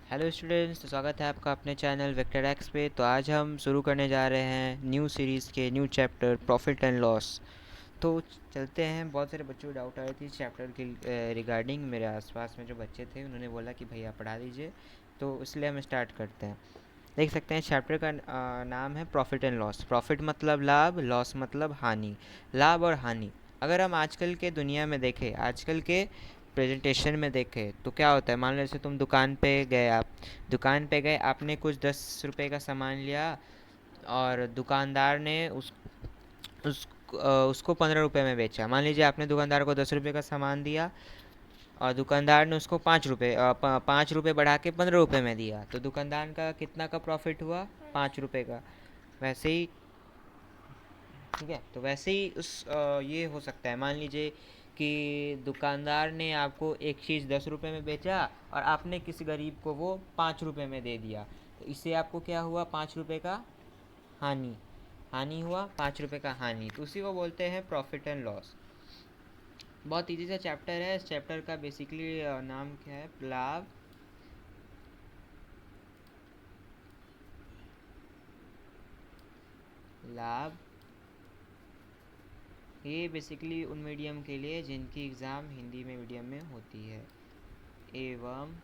Hello students, तो स्वागत है आपका अपने चैनल वेक्टर एक्स पे। तो आज हम शुरू करने जा रहे हैं न्यू सीरीज़ के new chapter profit and loss. तो चलते हैं। बहुत सारे बच्चों को डाउट आ रही थी इस चैप्टर के रिगार्डिंग। मेरे आसपास में जो बच्चे थे उन्होंने बोला कि भैया पढ़ा दीजिए, तो इसलिए हम स्टार्ट करते हैं। देख सकते हैं चैप्टर का नाम है प्रॉफिट एंड लॉस। प्रॉफिट मतलब लाभ, लॉस मतलब हानि। लाभ और हानि अगर हम आजकल के दुनिया में देखें, आजकल के प्रेजेंटेशन में देखें, तो क्या होता है। मान लो जैसे तुम दुकान पे गए, आप दुकान पे गए, आपने कुछ 10 रुपए का सामान लिया और दुकानदार ने उसको 15 रुपए में बेचा। मान लीजिए आपने दुकानदार को 10 रुपए का सामान दिया और दुकानदार ने उसको 5 रुपए बढ़ा के 15 रुपए में दिया, तो दुकानदार का कितना का प्रॉफिट हुआ? 5 रुपए का। वैसे ही, ठीक है, तो वैसे ही ये हो सकता है। मान लीजिए कि दुकानदार ने आपको एक चीज़ 10 रुपए में बेचा और आपने किसी गरीब को वो 5 रुपए में दे दिया, तो इससे आपको क्या हुआ? 5 रुपए का हानि। हानि हुआ, 5 रुपए का हानि, तो उसी को बोलते हैं प्रॉफिट एंड लॉस। बहुत इजी सा चैप्टर है। इस चैप्टर का बेसिकली नाम क्या है? लाभ, लाभ। ये बेसिकली उन मीडियम के लिए जिनकी एग्ज़ाम हिंदी में मीडियम में होती है। एवं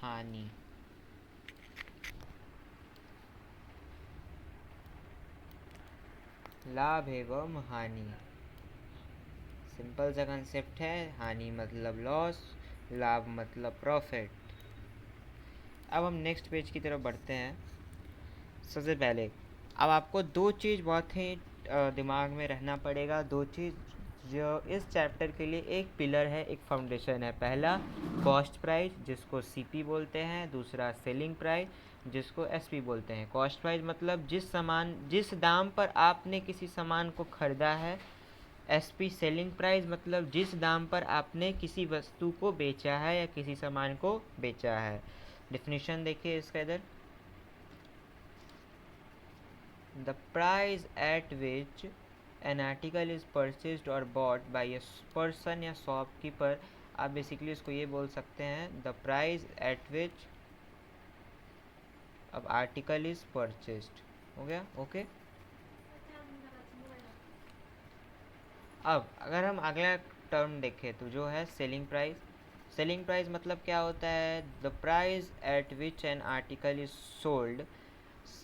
हानि। लाभ एवं हानि, सिंपल सा कंसेप्ट है। हानि मतलब लॉस, लाभ मतलब प्रॉफिट। अब हम नेक्स्ट पेज की तरफ बढ़ते हैं। सबसे पहले अब आपको दो चीज़ बहुत ही दिमाग में रहना पड़ेगा। दो चीज़ जो इस चैप्टर के लिए एक पिलर है, एक फाउंडेशन है। पहला कॉस्ट प्राइस, जिसको सीपी बोलते हैं। दूसरा सेलिंग प्राइस, जिसको एसपी बोलते हैं। कॉस्ट प्राइस मतलब जिस दाम पर आपने किसी सामान को खरीदा है। एसपी सेलिंग प्राइस मतलब जिस दाम पर आपने किसी वस्तु को बेचा है या किसी सामान को बेचा है। डिफिनीशन देखिए इसका इधर। The price at which an article is purchased और बॉट बाय ए पर्सन या शॉपकीपर। आप बेसिकली इसको ये बोल सकते हैं, द प्राइस एट विच अब आर्टिकल इज परचेज्ड। हो गया? ओके। अब अगर हम अगला टर्म देखें तो जो है सेलिंग प्राइस। सेलिंग प्राइस मतलब क्या होता है? The price at which an article is sold,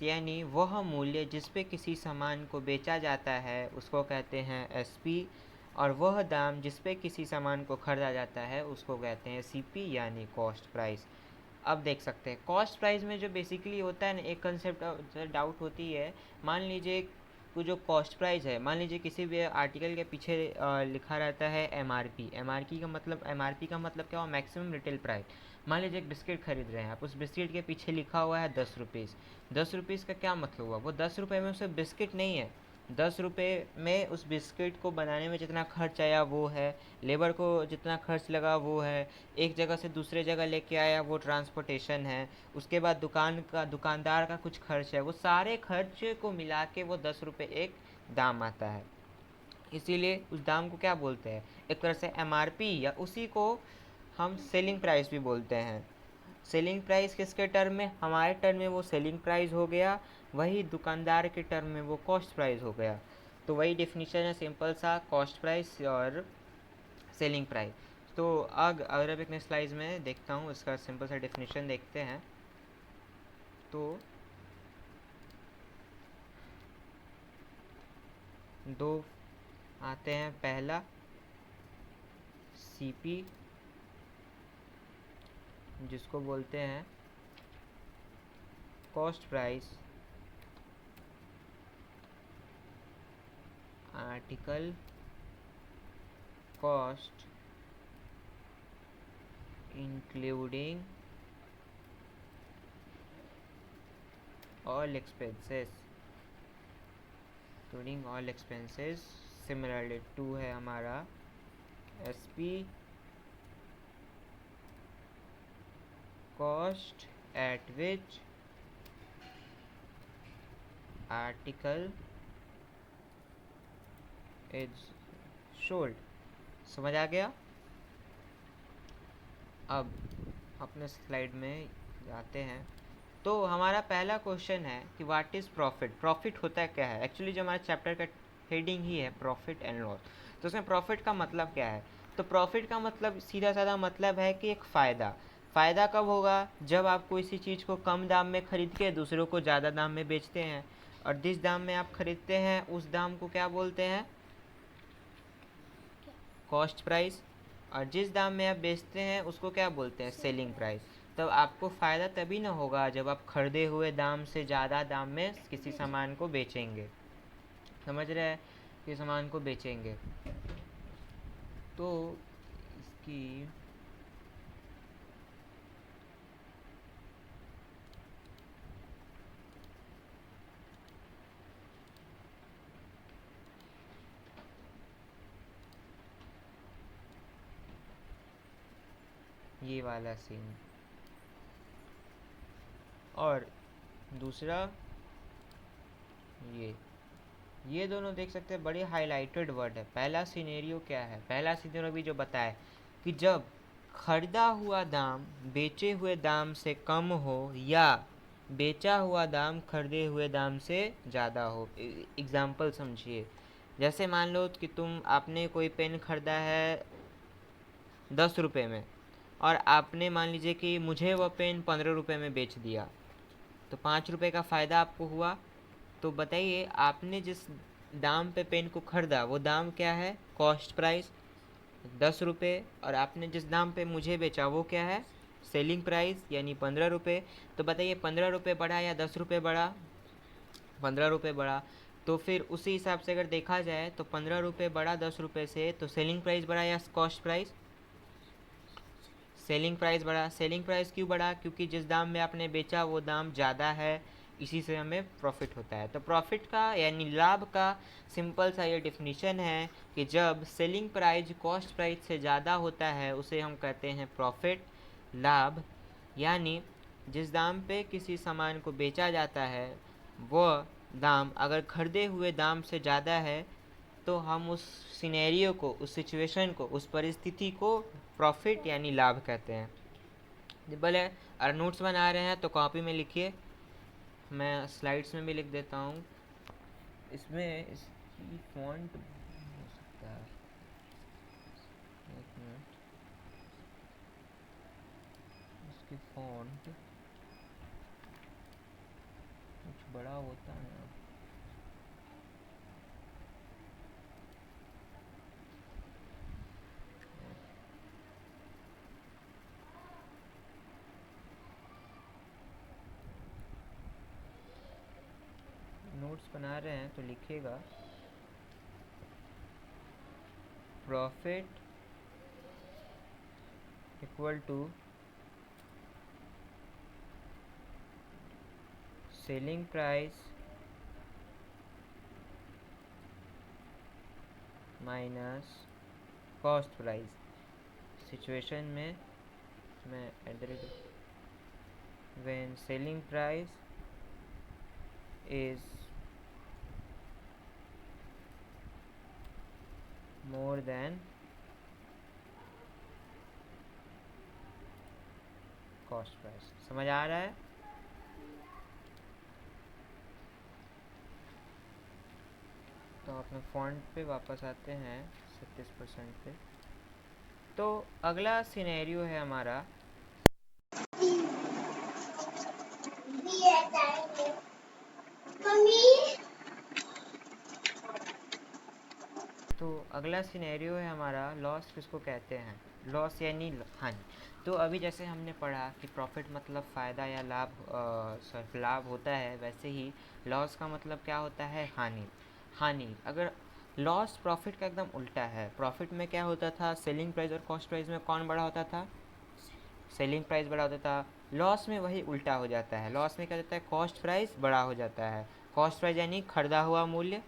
यानी वह मूल्य जिस पे किसी सामान को बेचा जाता है उसको कहते हैं एसपी, और वह दाम जिस पे किसी सामान को खरीदा जाता है उसको कहते हैं सीपी, यानी कॉस्ट प्राइस। अब देख सकते हैं कॉस्ट प्राइस में जो बेसिकली होता है ना, एक कंसेप्ट डाउट होती है। मान लीजिए वो जो कॉस्ट प्राइस है, मान लीजिए किसी भी आर्टिकल के पीछे लिखा रहता है एमआरपी। एमआरपी का मतलब क्या हुआ? Maximum retail price. मान लीजिए एक बिस्किट खरीद रहे हैं आप, उस बिस्किट के पीछे लिखा हुआ है 10 रुपीज़। 10 रुपीज़ का क्या मतलब हुआ? वो 10 रुपये में उसे बिस्किट नहीं है। 10 रुपये में उस बिस्किट को बनाने में जितना खर्च आया वो है, लेबर को जितना खर्च लगा वो है, एक जगह से दूसरे जगह लेके आया वो ट्रांसपोर्टेशन है, उसके बाद दुकानदार का कुछ खर्च है। वो सारे खर्च को मिला के वो 10 रुपये एक दाम आता है। इसीलिए उस दाम को क्या बोलते हैं? एक तरह से एमआरपी, या उसी को हम सेलिंग प्राइस भी बोलते हैं। सेलिंग प्राइस किसके टर्म में? हमारे टर्म में वो सेलिंग प्राइस हो गया, वही दुकानदार के टर्म में वो कॉस्ट प्राइस हो गया। तो वही डिफिनीशन है सिंपल सा, कॉस्ट प्राइस और सेलिंग प्राइस। तो अगर अब एक नेक्स्ट स्लाइड में देखता हूँ, इसका सिंपल सा डेफिनेशन देखते हैं। तो दो आते हैं। पहला सीपी, जिसको बोलते हैं cost price article cost including all expenses, including all expenses. Similarly two है हमारा SP, cost at which article is sold. समझ आ गया? अब अपने स्लाइड में जाते हैं। तो हमारा पहला क्वेश्चन है कि व्हाट इज़ प्रॉफिट। प्रॉफिट होता क्या है? एक्चुअली जो हमारे चैप्टर का हेडिंग ही है प्रॉफिट एंड लॉस, तो उसमें प्रॉफिट का मतलब क्या है? तो प्रॉफिट का मतलब सीधा साधा मतलब है कि एक फ़ायदा। फ़ायदा कब होगा? जब आप कोई सी चीज़ को कम दाम में खरीद के दूसरों को ज़्यादा दाम में बेचते हैं, और जिस दाम में आप खरीदते हैं उस दाम को क्या बोलते हैं? Cost price. और जिस दाम में आप बेचते हैं उसको क्या बोलते हैं? Selling price. तब आपको फ़ायदा तभी ना होगा जब आप खरीदे हुए दाम से ज़्यादा दाम में किसी सामान को बेचेंगे। समझ रहे हैं? कि सामान को बेचेंगे। तो इसकी ये वाला सीन, और दूसरा ये दोनों देख सकते हैं, बड़े हाईलाइटेड वर्ड है। पहला सिनेरियो क्या है? पहला सिनेरियो भी जो बताया कि जब खरीदा हुआ दाम बेचे हुए दाम से कम हो या बेचा हुआ दाम खरीदे हुए दाम से ज़्यादा हो। एग्जाम्पल समझिए, जैसे मान लो कि आपने कोई पेन खरीदा है 10 रुपये में, और आपने मान लीजिए कि मुझे वह पेन 15 रुपये में बेच दिया, तो 5 रुपये का फ़ायदा आपको हुआ। तो बताइए, आपने जिस दाम पे पेन को खरीदा वो दाम क्या है? कॉस्ट प्राइस 10 रुपये, और आपने जिस दाम पे मुझे बेचा वो क्या है? सेलिंग प्राइस यानी 15 रुपये। तो बताइए 15 रुपये बढ़ा या 10 रुपये बढ़ा? 15 रुपये बढ़ा। तो फिर उसी हिसाब से अगर देखा जाए तो 15 रुपये बढ़ा 10 रुपये से, तो सेलिंग प्राइस बढ़ा या कॉस्ट प्राइस? सेलिंग प्राइस बढ़ा। सेलिंग प्राइस क्यों बढ़ा? क्योंकि जिस दाम में आपने बेचा वो दाम ज़्यादा है, इसी से हमें प्रॉफिट होता है। तो प्रॉफिट का यानी लाभ का सिंपल सा ये डिफिनीशन है कि जब सेलिंग प्राइस कॉस्ट प्राइस से ज़्यादा होता है उसे हम कहते हैं प्रॉफिट, लाभ। यानी जिस दाम पे किसी सामान को बेचा जाता है वह दाम अगर खरीदे हुए दाम से ज़्यादा है, तो हम उस सिनेरियो को, उस सिचुएशन को, उस परिस्थिति को प्रॉफिट यानी लाभ कहते हैं। भले अगर नोट्स बना रहे हैं तो कॉपी में लिखिए, मैं स्लाइड्स में भी लिख देता हूँ। इसमें इसकी फॉन्ट हो सकता है, एक मिनट, इसकी फॉन्ट कुछ बड़ा होता है। नोट्स बना रहे हैं तो लिखिएगा profit equal to selling price minus cost price. Situation में मैं at the rate when selling price is more than cost price। समझ आ रहा है? तो अपने फॉन्ट पे वापस आते हैं 37% पे। तो अगला सिनेरियो है हमारा अगला सिनेरियो है हमारा लॉस। किसको कहते हैं? लॉस यानी हानि। तो अभी जैसे हमने पढ़ा कि प्रॉफिट मतलब फ़ायदा या लाभ होता है, वैसे ही लॉस का मतलब क्या होता है? हानि। हानि। अगर लॉस प्रॉफिट का एकदम उल्टा है। प्रॉफिट में क्या होता था? सेलिंग प्राइस और कॉस्ट प्राइस में कौन बड़ा होता था? सेलिंग प्राइस बड़ा होता था। लॉस में वही उल्टा हो जाता है। लॉस में क्या होता है? कॉस्ट प्राइस बड़ा हो जाता है। कॉस्ट प्राइस यानी खरीदा हुआ मूल्य।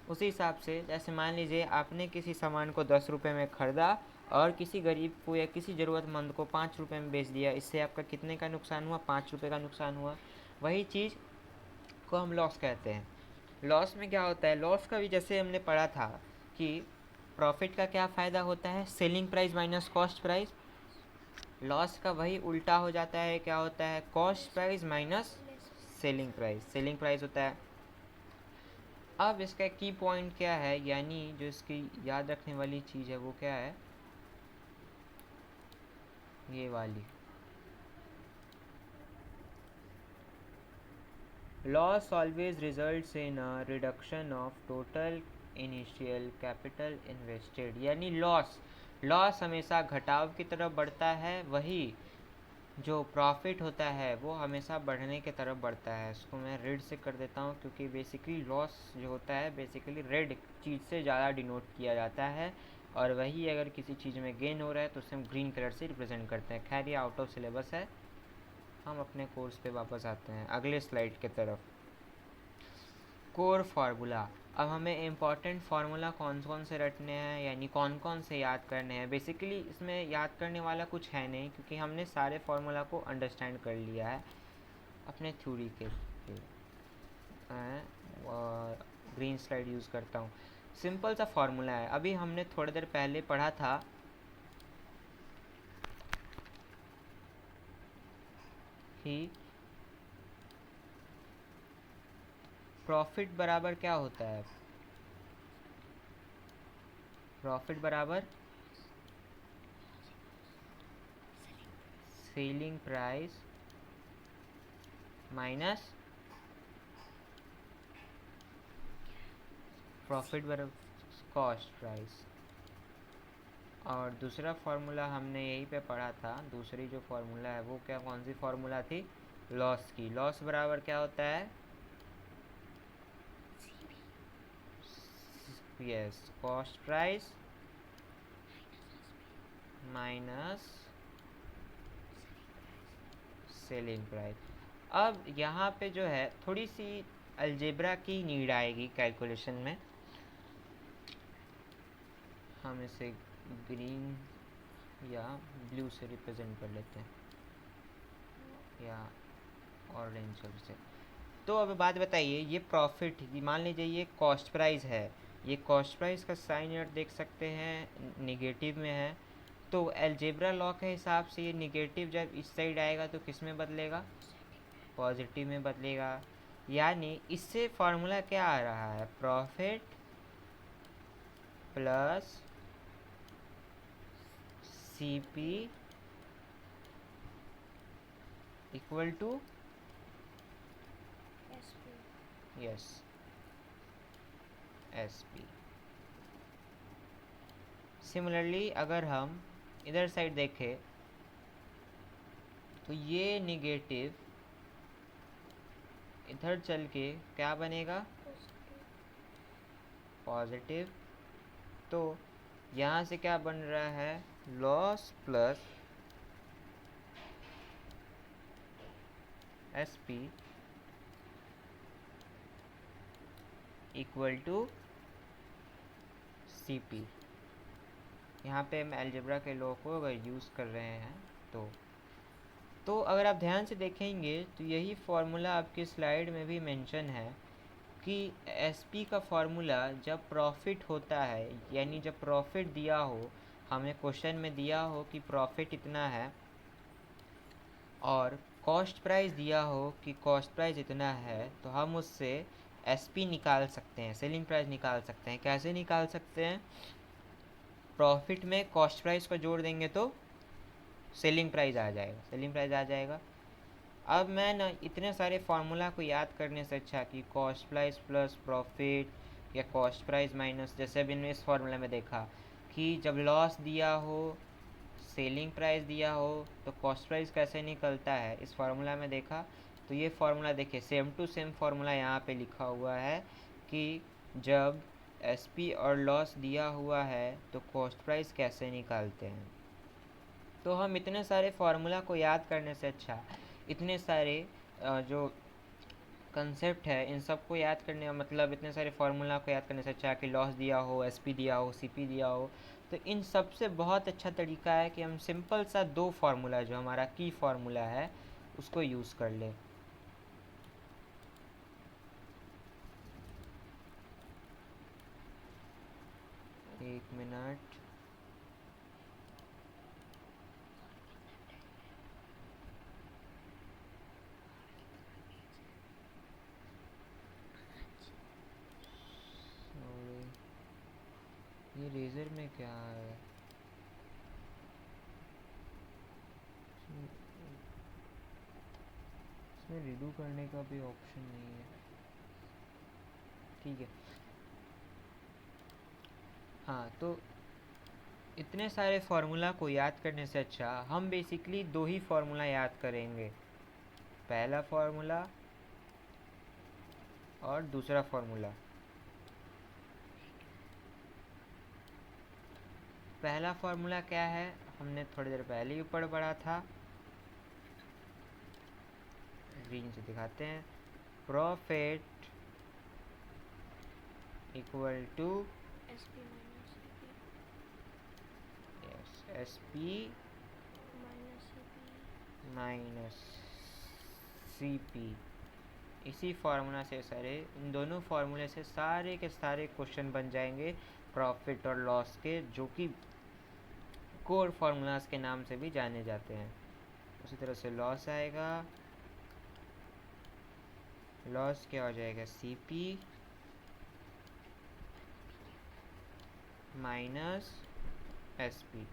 उसी हिसाब से जैसे मान लीजिए आपने किसी सामान को 10 रुपये में ख़रीदा और किसी गरीब को या किसी ज़रूरतमंद को 5 रुपये में बेच दिया, इससे आपका कितने का नुकसान हुआ? 5 रुपये का नुकसान हुआ। वही चीज़ को हम लॉस कहते हैं। लॉस में क्या होता है, लॉस का भी जैसे हमने पढ़ा था कि प्रॉफिट का क्या फ़ायदा होता है, selling price minus cost price. Loss का वही उल्टा हो जाता है, क्या होता है, cost price minus selling price. Selling price होता है। अब इसका की पॉइंट क्या है, यानी जो इसकी याद रखने वाली चीज़ है वो क्या है, ये वाली, loss always results in a reduction of total initial capital invested. यानी लॉस हमेशा घटाव की तरफ बढ़ता है, वही जो प्रॉफिट होता है वो हमेशा बढ़ने की तरफ बढ़ता है। इसको मैं रेड से कर देता हूँ, क्योंकि बेसिकली लॉस जो होता है बेसिकली रेड चीज़ से ज़्यादा डिनोट किया जाता है, और वही अगर किसी चीज़ में गेन हो रहा है तो उसे हम ग्रीन कलर से रिप्रेजेंट करते हैं। खैर ये आउट ऑफ सिलेबस है, हम अपने कोर्स पे वापस आते हैं अगले स्लाइड की तरफ। Core formula. अब हमें इम्पॉर्टेंट फार्मूला कौन कौन से रटने हैं, यानी कौन कौन से याद करने हैं। बेसिकली इसमें याद करने वाला कुछ है नहीं, क्योंकि हमने सारे फार्मूला को अंडरस्टैंड कर लिया है अपने थ्योरी के। और ग्रीन स्लाइड यूज़ करता हूँ। सिंपल सा फार्मूला है, अभी हमने थोड़ी देर पहले पढ़ा था कि प्रॉफिट बराबर क्या होता है, प्रॉफिट बराबर सेलिंग प्राइस माइनस प्रॉफिट बराबर कॉस्ट प्राइस। और दूसरा फार्मूला हमने यहीं पे पढ़ा था, दूसरी जो फार्मूला है वो क्या, कौन सी फार्मूला थी, लॉस की। लॉस बराबर क्या होता है, yes, cost price minus selling price. अब यहाँ पे जो है थोड़ी सी अलजेब्रा की नीड आएगी कैलकुलेशन में। हम इसे ग्रीन या ब्लू से रिप्रेजेंट कर लेते हैं, या ऑरेंज कलर से। तो अब बात बताइए, ये प्रॉफिट, मान लीजिए ये कॉस्ट प्राइस है, ये कॉस्ट प्राइस का साइन आप देख सकते हैं निगेटिव में है। तो अलजेब्रा लॉ के हिसाब से ये निगेटिव जब इस साइड आएगा तो किस में बदलेगा, पॉजिटिव में बदलेगा। यानी इससे फार्मूला क्या आ रहा है, profit plus CP equal to, yes, SP। सिमिलरली अगर हम इधर साइड देखें तो ये निगेटिव इधर चल के क्या बनेगा, पॉजिटिव। तो यहाँ से क्या बन रहा है, loss plus SP equal to CP। यहाँ पे हम अलजेब्रा के लॉ को अगर यूज़ कर रहे हैं तो अगर आप ध्यान से देखेंगे तो यही फार्मूला आपकी स्लाइड में भी मेंशन है कि SP का फार्मूला जब प्रॉफिट होता है, यानी जब प्रॉफिट दिया हो, हमें क्वेश्चन में दिया हो कि प्रॉफिट इतना है, और कॉस्ट प्राइस दिया हो कि कॉस्ट प्राइस इतना है, तो हम उससे SP निकाल सकते हैं, सेलिंग प्राइस निकाल सकते हैं। कैसे निकाल सकते हैं, प्रॉफिट में कॉस्ट प्राइस को जोड़ देंगे तो सेलिंग प्राइस आ जाएगा, सेलिंग प्राइस आ जाएगा। अब मैं ना इतने सारे फार्मूला को याद करने से अच्छा कि कॉस्ट प्राइस प्लस प्रॉफिट या कॉस्ट प्राइस माइनस, जैसे अभी इस फार्मूला में देखा कि जब लॉस दिया हो, सेलिंग प्राइस दिया हो, तो कॉस्ट प्राइस कैसे निकलता है, इस फार्मूला में देखा। तो ये फार्मूला देखिए, सेम टू सेम फार्मूला यहाँ पे लिखा हुआ है कि जब SP और लॉस दिया हुआ है तो कॉस्ट प्राइस कैसे निकालते हैं। तो हम इतने सारे फार्मूला को याद करने से अच्छा, इतने सारे जो कंसेप्ट है इन सब को याद करने, मतलब इतने सारे फार्मूला को याद करने से अच्छा कि लॉस दिया हो, SP दिया हो, CP दिया हो, तो इन सब से बहुत अच्छा तरीका है कि हम सिंपल सा दो फार्मूला जो हमारा की फार्मूला है उसको यूज़ कर लें। एक मिनट। ये रेजर में क्या है? इसमें रिडू करने का भी ऑप्शन नहीं है। ठीक है, हाँ, तो इतने सारे फार्मूला को याद करने से अच्छा हम बेसिकली दो ही फार्मूला याद करेंगे, पहला फार्मूला और दूसरा फार्मूला। पहला फार्मूला क्या है, हमने थोड़ी देर पहले ही ऊपर पढ़ा था, ग्रीन से दिखाते हैं। Profit equal to S P minus C P. इसी फार्मूला से सारे, इन दोनों फार्मूले से सारे के सारे क्वेश्चन बन जाएंगे प्रॉफिट और लॉस के, जो कि कोर फार्मूलाज के नाम से भी जाने जाते हैं। उसी तरह से लॉस आएगा, लॉस क्या हो जाएगा, C P minus S P.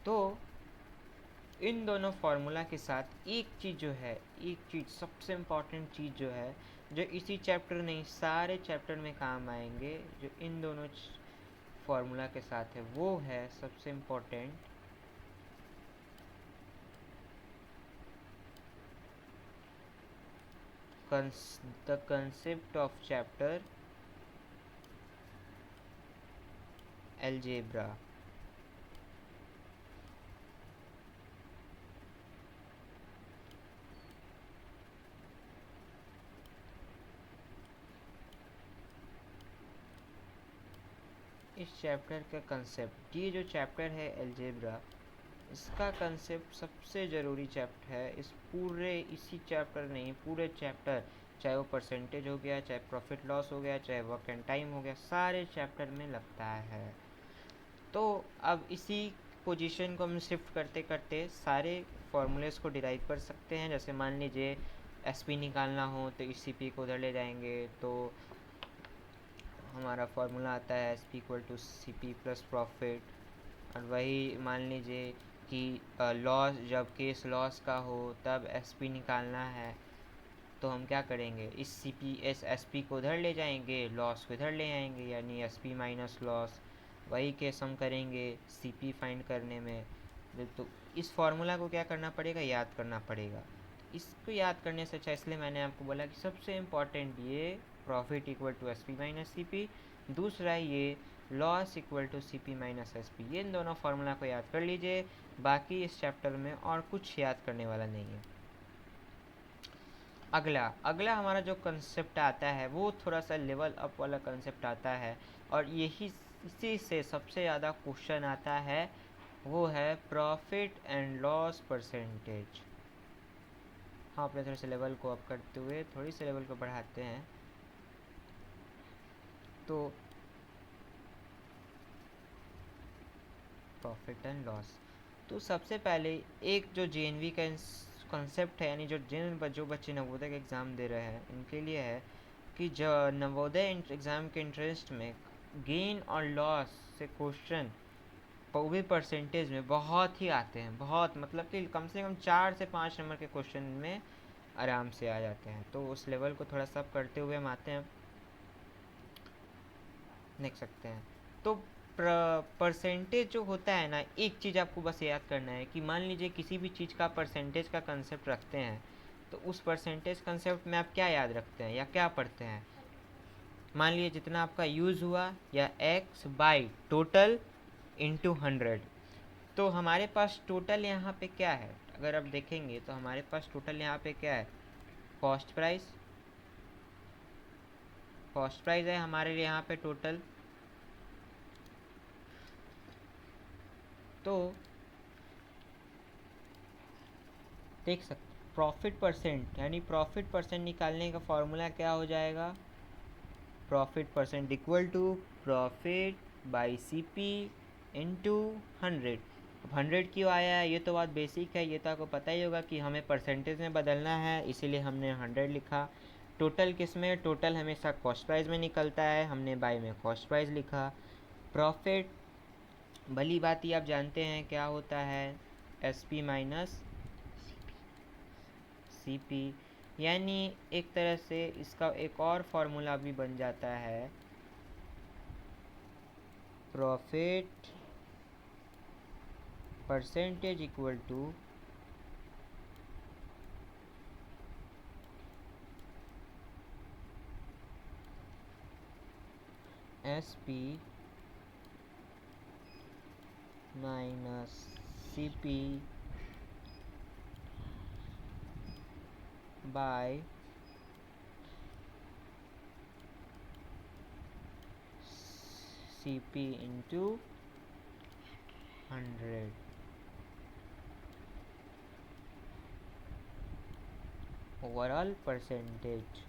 तो इन दोनों फार्मूला के साथ एक चीज़ जो है, एक चीज़ सबसे इम्पॉर्टेंट चीज़ जो है, जो इसी चैप्टर नहीं सारे चैप्टर में काम आएंगे, जो इन दोनों फार्मूला के साथ है, वो है सबसे important the concept of chapter algebra. इस चैप्टर का कंसेप्ट, ये जो चैप्टर है अलजेब्रा, इसका कंसेप्ट सबसे ज़रूरी चैप्टर है। इसी चैप्टर नहीं, पूरे चैप्टर, चाहे वो परसेंटेज हो गया, चाहे प्रॉफिट लॉस हो गया, चाहे वर्क एंड टाइम हो गया, सारे चैप्टर में लगता है। तो अब इसी पोजीशन को हम शिफ्ट करते करते सारे फॉर्मूलेस को डिराइव कर सकते हैं। जैसे मान लीजिए एस पी निकालना हो तो इस सी पी को उधर ले जाएंगे, तो हमारा फार्मूला आता है S P equal to C P plus profit. और वही मान लीजिए कि लॉस, जब केस लॉस का हो तब एस पी निकालना है, तो हम क्या करेंगे, इस सी पी एस पी को उधर ले जाएंगे, लॉस को इधर ले आएंगे, यानी एस पी माइनस लॉस। वही केस हम करेंगे सी पी फाइंड करने में। तो इस फार्मूला को क्या करना पड़ेगा, याद करना पड़ेगा। इसको याद करने से अच्छा, इसलिए मैंने आपको बोला कि सबसे इम्पॉर्टेंट ये profit equal to S P minus C P, दूसरा ये loss equal to C P minus S P. ये इन दोनों फार्मूला को याद कर लीजिए, बाकी इस चैप्टर में और कुछ याद करने वाला नहीं है। अगला अगला हमारा जो कंसेप्ट आता है वो थोड़ा सा लेवल अप वाला कंसेप्ट आता है, और यही इसी से सबसे ज़्यादा क्वेश्चन आता है, वो है प्रॉफिट एंड लॉस परसेंटेज। हाँ, अपने थोड़े से लेवल को अप करते हुए थोड़ी से लेवल को बढ़ाते हैं। तो प्रॉफिट एंड लॉस, तो सबसे पहले एक जो जेएनवी का कंसेप्ट है, यानी जो बच्चे नवोदय का एग्ज़ाम दे रहे हैं इनके लिए है कि जो नवोदय एग्ज़ाम के इंटरेस्ट में गेन और लॉस से क्वेश्चन वो भी परसेंटेज में बहुत ही आते हैं, बहुत, मतलब कि कम से कम 4 से 5 नंबर के क्वेश्चन में आराम से आ जाते हैं। तो उस लेवल को थोड़ा सा करते हुए हम आते हैं, देख सकते हैं। तो परसेंटेज जो होता है ना, एक चीज़ आपको बस याद करना है कि मान लीजिए किसी भी चीज़ का परसेंटेज का कंसेप्ट रखते हैं, तो उस परसेंटेज कंसेप्ट में आप क्या याद रखते हैं या क्या पढ़ते हैं। मान लीजिए जितना आपका यूज़ हुआ, या x बाई टोटल इंटू 100। तो हमारे पास टोटल यहाँ पे क्या है, अगर आप देखेंगे तो हमारे पास टोटल यहाँ पे क्या है, कॉस्ट प्राइस। कॉस्ट प्राइस है हमारे लिए यहाँ पे टोटल। तो देख सकते प्रॉफिट परसेंट, यानी प्रॉफिट परसेंट निकालने का फॉर्मूला क्या हो जाएगा, profit percent equal to profit by CP into 100। अब 100 क्यों आया है, ये तो बात बेसिक है, ये तो आपको पता ही होगा कि हमें परसेंटेज में बदलना है, इसीलिए हमने 100 लिखा। टोटल किस में, टोटल हमेशा कॉस्ट प्राइस में निकलता है, हमने बाई में कॉस्ट प्राइस लिखा। प्रॉफिट भली बात ही आप जानते हैं क्या होता है, SP माइनस CP, यानी एक तरह से इसका एक और फॉर्मूला भी बन जाता है, profit percentage equal to SP minus CP by CP into 100। Overall percentage.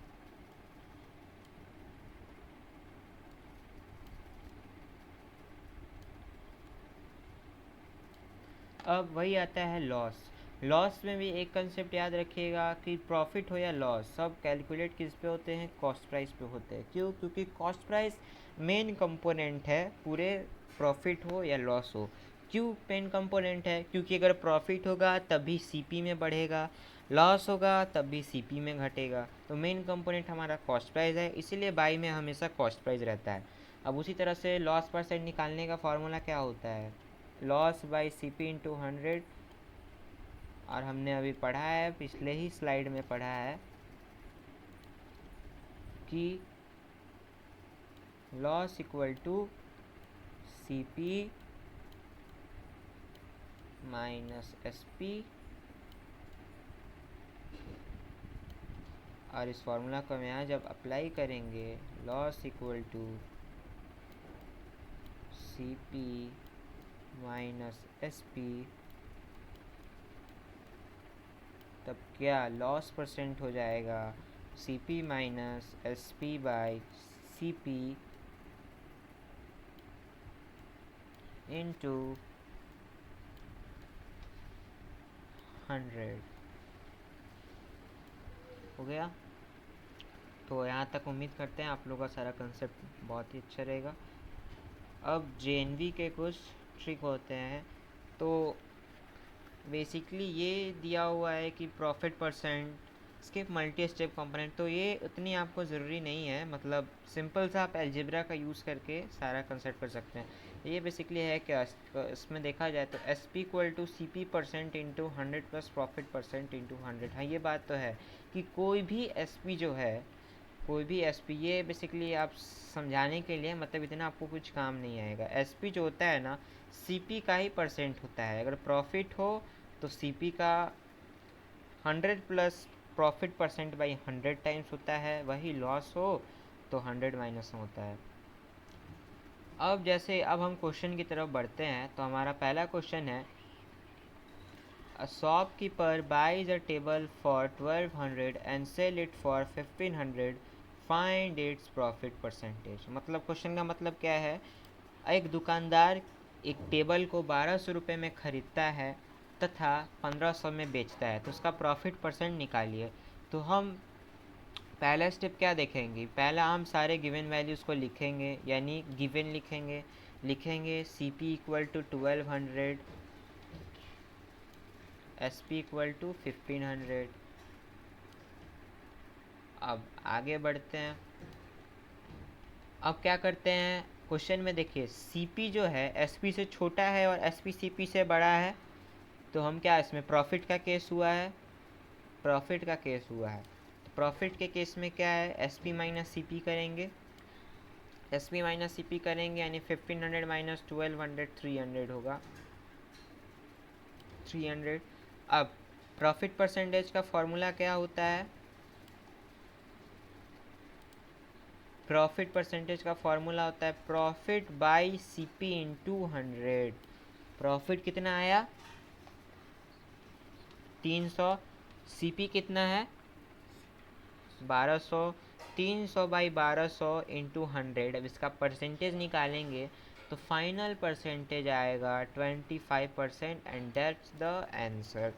अब वही आता है लॉस। लॉस में भी एक कंसेप्ट याद रखिएगा कि प्रॉफिट हो या लॉस, सब कैलकुलेट किस पे होते हैं, कॉस्ट प्राइस पे होते हैं। क्यों, क्योंकि कॉस्ट प्राइस मेन कंपोनेंट है पूरे, प्रॉफिट हो या लॉस हो। क्यों मेन कंपोनेंट है, क्योंकि अगर प्रॉफिट होगा तभी CP में बढ़ेगा, लॉस होगा तब भी CP में घटेगा। तो मेन कंपोनेंट हमारा कॉस्ट प्राइस है, इसीलिए बाई में हमेशा कॉस्ट प्राइस रहता है। अब उसी तरह से लॉस परसेंट निकालने का फॉर्मूला क्या होता है, लॉस बाई CP इंटू 100। और हमने अभी पढ़ा है, पिछले ही स्लाइड में पढ़ा है कि loss equal to CP minus SP, और इस फॉर्मूला को हम यहाँ जब अप्लाई करेंगे, loss equal to CP minus SP, तब क्या लॉस परसेंट हो जाएगा CP minus SP by CP into 100 हो गया। तो यहाँ तक उम्मीद करते हैं आप लोगों का सारा कंसेप्ट बहुत ही अच्छा रहेगा। अब JNV के कुछ ट्रिक होते हैं। तो बेसिकली ये दिया हुआ है कि profit percent, skip multi step component, तो ये उतनी आपको ज़रूरी नहीं है, मतलब सिंपल सा आप अलजेब्रा का यूज़ करके सारा कंसेप्ट कर सकते हैं। ये बेसिकली है क्या, इसमें देखा जाए तो SP equal to CP percent into 100 plus profit percent into 100। हाँ, ये बात तो है कि कोई भी SP जो है, कोई भी SP, ये बेसिकली आप समझाने के लिए, मतलब इतना आपको कुछ काम नहीं आएगा। SP जो होता है ना, CP का ही परसेंट होता है। अगर प्रॉफिट हो तो CP का 100 plus profit percent by 100 times होता है, वही लॉस हो तो 100 माइनस होता है। अब जैसे अब हम क्वेश्चन की तरफ बढ़ते हैं, तो हमारा पहला क्वेश्चन है, A shopkeeper buys a table for 1200 and sell it for 1500, find its profit percentage। मतलब क्वेश्चन का मतलब क्या है, एक दुकानदार एक टेबल को 1200 रुपये में ख़रीदता है तथा 1500 में बेचता है, तो उसका प्रॉफिट परसेंट निकालिए। तो हम पहला स्टेप क्या देखेंगे, पहला हम सारे गिवन वैल्यूज़ को लिखेंगे, यानी गिवन लिखेंगे CP equal to 1200, SP equal to 1500। अब आगे बढ़ते हैं। अब क्या करते हैं, क्वेश्चन में देखिए CP जो है SP से छोटा है और SP CP से बड़ा है, तो हम क्या, इसमें प्रॉफिट का केस हुआ है, प्रॉफिट का केस हुआ है। तो प्रॉफिट के केस में क्या है, SP माइनस CP करेंगे, SP माइनस CP करेंगे, यानी 1500 माइनस 1200 300 होगा, 300। अब प्रॉफिट परसेंटेज का फॉर्मूला क्या होता है, प्रॉफिट परसेंटेज का फॉर्मूला होता है profit by CP into 100। Profit कितना आया 300, CP कितना है 1200, 300 बाई 1200 इंटू 100, अब इसका परसेंटेज निकालेंगे तो फाइनल परसेंटेज आएगा 25% एंड दैट्स द आंसर।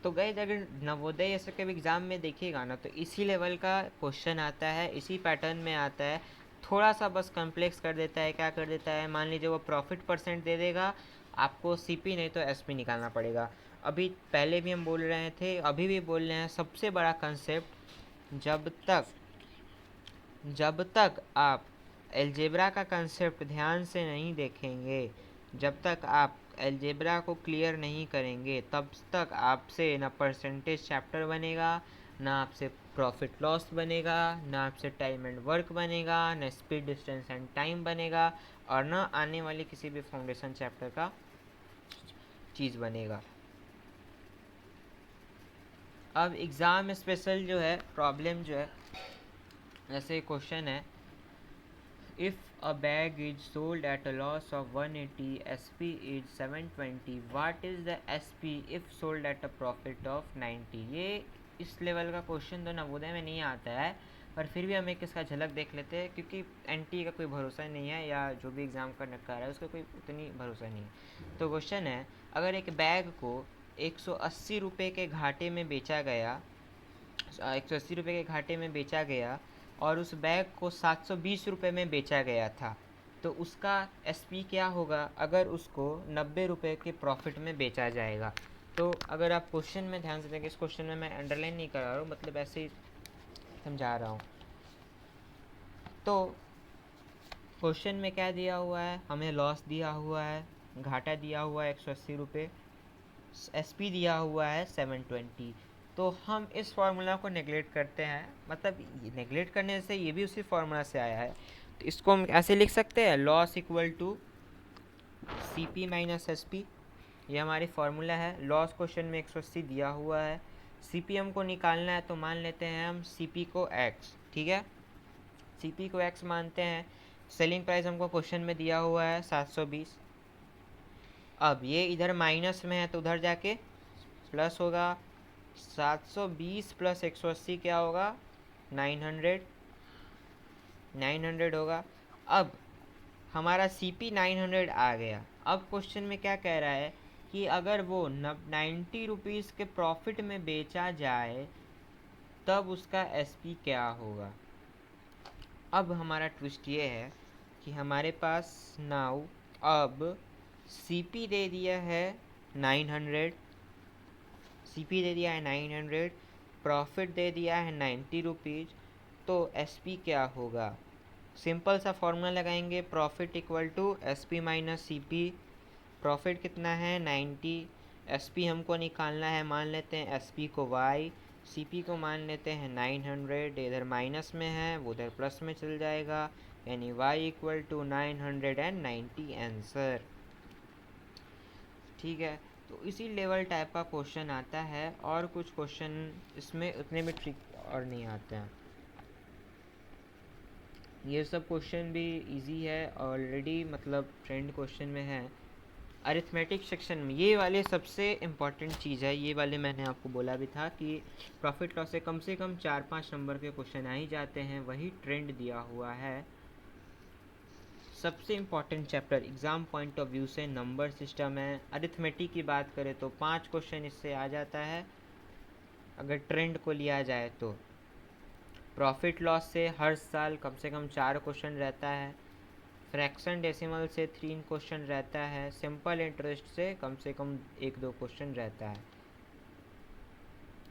तो गाइस अगर नवोदय ऐसे कभी एग्ज़ाम में देखिएगा ना तो इसी लेवल का क्वेश्चन आता है, इसी पैटर्न में आता है, थोड़ा सा बस कॉम्प्लेक्स कर देता है। क्या कर देता है, मान लीजिए वो प्रॉफिट परसेंट दे देगा, आपको सीपी नहीं तो एसपी निकालना पड़ेगा। अभी पहले भी हम बोल रहे थे, अभी भी बोल रहे हैं, सबसे बड़ा कंसेप्ट, जब तक आप अलजेब्रा का कंसेप्ट ध्यान से नहीं देखेंगे, जब तक आप अलजेब्रा को क्लियर नहीं करेंगे, तब तक आपसे ना परसेंटेज चैप्टर बनेगा, ना आपसे प्रॉफिट लॉस बनेगा, ना आपसे टाइम एंड वर्क बनेगा, ना स्पीड डिस्टेंस एंड टाइम बनेगा, और ना आने वाले किसी भी फाउंडेशन चैप्टर का चीज़ बनेगा। अब एग्ज़ाम स्पेशल जो है प्रॉब्लम जो है, ऐसे क्वेश्चन है, if a bag is sold at a loss of 180, SP is 720, what is the SP if sold at a profit of 90। ये इस लेवल का क्वेश्चन तो नवोदय में नहीं आता है, पर फिर भी हम एक इसका झलक देख लेते हैं, क्योंकि एनटी का कोई भरोसा नहीं है, या जो भी एग्ज़ाम का नकार है उसका कोई उतनी भरोसा नहीं है। तो क्वेश्चन है, अगर एक बैग को 180 रुपये के घाटे में बेचा गया, 180 रुपये के घाटे में बेचा गया, और उस बैग को 720 रुपये में बेचा गया था, तो उसका एसपी क्या होगा अगर उसको 90 रुपये के प्रॉफिट में बेचा जाएगा। तो अगर आप क्वेश्चन में ध्यान से देखें, इस क्वेश्चन में मैं अंडरलाइन नहीं करा रहा हूँ, मतलब ऐसे ही समझा रहा हूँ। तो क्वेश्चन में क्या दिया हुआ है, हमें लॉस दिया हुआ है, घाटा दिया हुआ है 180 रुपये, एसपी दिया हुआ है 720। तो हम इस फार्मूला को नेगलेक्ट करते हैं, मतलब नेगलेक्ट करने से ये भी उसी फार्मूला से आया है, तो इसको हम ऐसे लिख सकते हैं, loss equal to CP minus SP. ये हमारी फार्मूला है। लॉस क्वेश्चन में 180 दिया हुआ है, सीपी हमको निकालना है, तो मान लेते हैं हम सीपी को एक्स, ठीक है, सीपी को एक्स मानते हैं। सेलिंग प्राइस हमको क्वेश्चन में दिया हुआ है 720। अब ये इधर माइनस में है तो उधर जाके प्लस होगा, 720 प्लस 180 क्या होगा, 900 होगा। अब हमारा CP 900 आ गया। अब क्वेश्चन में क्या कह रहा है कि अगर वो 90 रुपीज़ के प्रॉफिट में बेचा जाए तब उसका SP क्या होगा। अब हमारा ट्विस्ट ये है कि हमारे पास नाउ अब CP दे दिया है 900, CP दे दिया है 900, प्रॉफिट दे दिया है 90 रुपीज़, तो SP क्या होगा। सिंपल सा फॉर्मूला लगाएंगे, profit equal to SP minus CP। Profit कितना है 90, SP हमको निकालना है, मान लेते हैं SP को Y, CP को मान लेते हैं 900, इधर माइनस में है वो उधर प्लस में चल जाएगा, यानी Y इक्वल टू 990 आंसर। ठीक है, तो इसी लेवल टाइप का क्वेश्चन आता है, और कुछ क्वेश्चन इसमें उतने भी ट्रिक और नहीं आते हैं। ये सब क्वेश्चन भी इजी है ऑलरेडी, मतलब ट्रेंड क्वेश्चन में है। अरिथमेटिक सेक्शन में ये वाले सबसे इम्पॉर्टेंट चीज़ है, ये वाले मैंने आपको बोला भी था कि प्रॉफिट लॉस से कम 4-5 नंबर के क्वेश्चन आ ही जाते हैं, वही ट्रेंड दिया हुआ है। सबसे important chapter exam point of view से नंबर सिस्टम है। अरिथमेटिक की बात करें तो 5 क्वेश्चन इससे आ जाता है अगर ट्रेंड को लिया जाए तो। प्रॉफिट लॉस से हर साल कम से कम 4 क्वेश्चन रहता है, फ्रैक्शन डेसिमल से 3 क्वेश्चन रहता है, सिंपल इंटरेस्ट से कम 1-2 क्वेश्चन रहता है।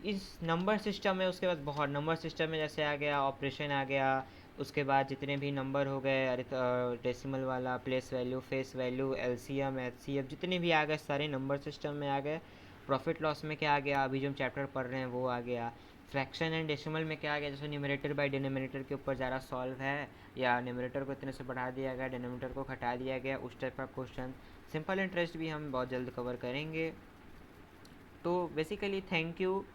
इस नंबर सिस्टम में उसके बाद बहुत नंबर सिस्टम में जैसे आ गया ऑपरेशन आ गया, उसके बाद जितने भी नंबर हो गए, अरे डेसिमल वाला, place value, face value, LCM, HCF, जितने भी आ गए सारे नंबर सिस्टम में आ गए। प्रॉफिट लॉस में क्या आ गया, अभी जो हम चैप्टर पढ़ रहे हैं वो आ गया। फ्रैक्शन एंड डेसिमल में क्या आ गया, जैसे न्यूमरेटर बाय डिनोमिनेटर के ऊपर ज़्यादा सॉल्व है, या न्यूमरेटर को इतने से बढ़ा दिया गया, डिनोमिनेटर को घटा दिया गया, उस टाइप का क्वेश्चन। सिंपल इंटरेस्ट भी हम बहुत जल्द कवर करेंगे। तो बेसिकली थैंक यू,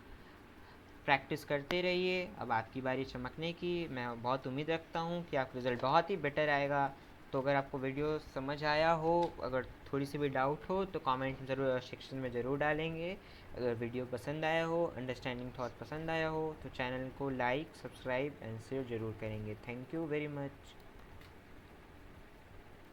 प्रैक्टिस करते रहिए। अब आपकी बारी चमकने की, मैं बहुत उम्मीद रखता हूँ कि आपका रिज़ल्ट बहुत ही बेटर आएगा। तो अगर आपको वीडियो समझ आया हो, अगर थोड़ी सी भी डाउट हो तो कमेंट ज़रूर सेक्शन में ज़रूर डालेंगे। अगर वीडियो पसंद आया हो, अंडरस्टैंडिंग थॉट पसंद आया हो तो चैनल को लाइक, सब्सक्राइब एंड शेयर ज़रूर करेंगे। Thank you very much.